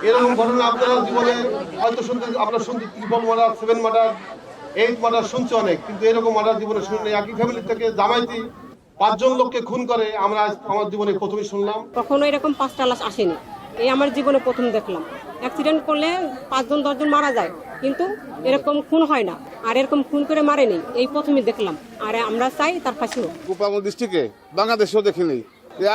এরকম ঘটনা আপনারা জীবনে হয়তো আপনারা শুনতে ট্রিপল মার্ডার, 7 মার্ডার, 8 মার্ডার শুনছে অনেক, কিন্তু এরকম মার্ডার জীবনে শুনে একই ফ্যামিলি থেকে জামাইতি 5 জন লোককে খুন করে আমরা আমার জীবনে প্রথমেই শুনলাম। কখনো এরকম 5টা লাশ আসেনি, এই আমার জীবনে প্রথম দেখলাম। অ্যাক্সিডেন্ট করলে 5 জন 10 জন মারা যায়, কিন্তু এরকম খুন হয় না, আর এরকম খুন করে মারেনি, এই প্রথমে দেখলাম। আর আমরা চাই তার ফাঁসি হোক। গোপালগঞ্জ ডিস্ট্রিক্টে বাংলাদেশেও দেখিনি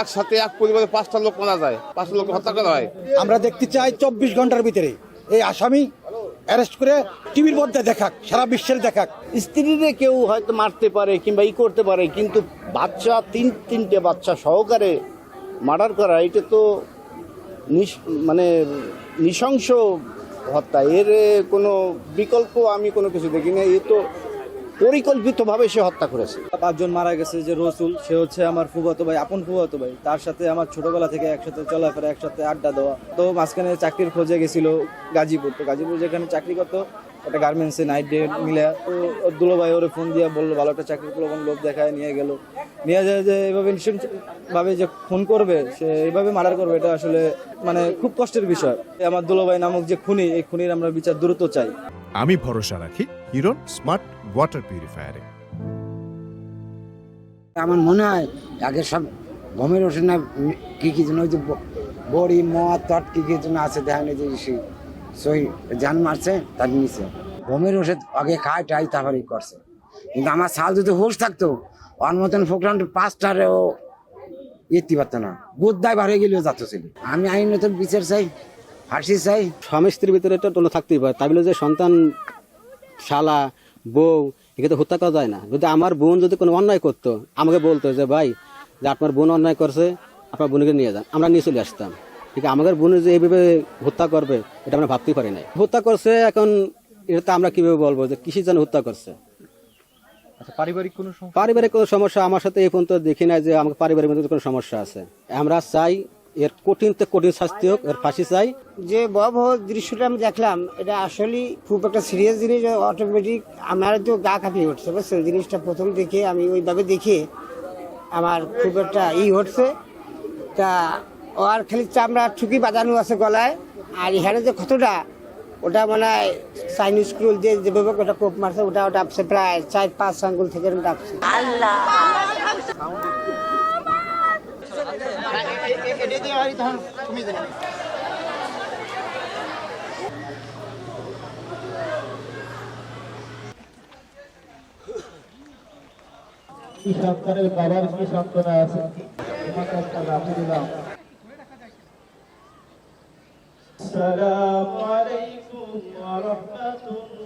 একসাথে এক পরিবারে 5টা লোক মারা যায়, 5টা লোক হত্যা করা হয়। আমরা দেখতে চাই 24 ঘন্টার ভিতরে এই আসামি অ্যারেস্ট করে টিভির মধ্যে দেখাক, সারা বিশ্বের দেখাক। স্ত্রীরে কেউ হয়তো মারতে পারে কিংবা করতে পারে, কিন্তু বাচ্চা তিনটে বাচ্চা সহকারে মার্ডার করা, এটা তো মানে নৃশংস হত্যা। এর কোনো বিকল্প আমি কোনো কিছু দেখি না। এ তো পরিকল্পিতভাবে সে হত্যা করেছে। 5 জন মারা গেছে। যে রসুল, সে হচ্ছে আমার ফুফাতো ভাই, আপন ফুফাতো ভাই। তার সাথে আমার ছোটবেলা থেকে একসাথে চলাফেরা, একসাথে আড্ডা দেওয়া। তো মাঝখানে চাকরির খোঁজে গেছিল গাজীপুর। তো গাজীপুর যেখানে চাকরি করতো, একটা গার্মেন্টসে নাইট ডে মিলে, তো ওর দুলো ভাই ওরে ফোন দিয়ে বললো ভালো একটা চাকরি করলো, লোভ দেখায় নিয়ে গেল। নিয়ে যায় যে এভাবে ভাবে যে খুন করবে, সে এইভাবে মার্ডার করবে, এটা আসলে মানে খুব কষ্টের বিষয়। আমার দুলো ভাই নামক যে খুনি, এই খুনির আমরা বিচার দ্রুত চাই। আমি ভরসা রাখি হিরন স্মার্ট ওয়াটার পিউরিফায়ারে। আমার মনে হয় আগে সব গমের ওষুধ না কি কি যেন, ওই যে বড়ি মদ তট কি কি যেন আছে, দেখা নেই যে সই জান মারছে তার নিচে গমের ওষুধ আগে খায় টাই তারপরে করছে। কিন্তু আমার সাল যদি হুশ থাকতো, ওর মতন প্রোগ্রাম 5টারেও ইতি পারতো না, গুদ্দায় বার হয়ে গেলেও যাচ্ছিল। আমি আইনত বিচার চাই, ফাঁসি চাই। স্বামী স্ত্রীর ভিতরে একটা তোলা থাকতেই পারে, তাই বলে যে সন্তান, শালা, বউ, একে তো হত্যা করা যায় না। যদি আমার বোন যদি কোনো অন্যায় করতো, আমাকে বলতো যে ভাই, যে আপনার বোন অন্যায় করছে, আপনার বোনকে নিয়ে যান, আমরা নিয়ে চলে আসতাম। ঠিক আছে, আমাদের বোন যে এইভাবে হত্যা করবে, এটা আমরা ভাবতেই পারি নাই। হত্যা করছে, এখন এটা আমরা কিভাবে বলবো যে কিসের জন্য হত্যা করছে? পারিবারিক কোনো সমস্যা আমার সাথে এই পর্যন্ত দেখি নাই যে আমাকে পারিবারিক মধ্যে কোনো সমস্যা আছে। আমরা চাই এর কঠিন থেকে কঠিন শাস্তি হোক, এর ফাঁসি চাই। যে ভয়াবহ দৃশ্যটা আমি দেখলাম, এটা আসলে খুব একটা সিরিয়াস জিনিস। অটোমেটিক আমার তো গা কাঁপিয়ে উঠছে, বুঝছেন? জিনিসটা প্রথম দেখে আমি ওইভাবে দেখে আমার খুব একটা হচ্ছে। তা ও আর খালি চামড়া ঠুকি বাঁধানো আছে গলায়, আর এখানে যে ক্ষতটা, ওটা মানে চাইনিজ স্ক্রুল দিয়ে যেভাবে ওটা কোপ মারছে, ওটা আপছে প্রায় 4-5 আঙ্গুল থেকে ডাকছে। আল্লাহ কি সন্তানের বাবার কি সান্ত্বনা আছে, তোমাকে একটা রাখি দিলাম। আসসালামু আলাইকুম ওয়া রাহমাতুল্লাহ।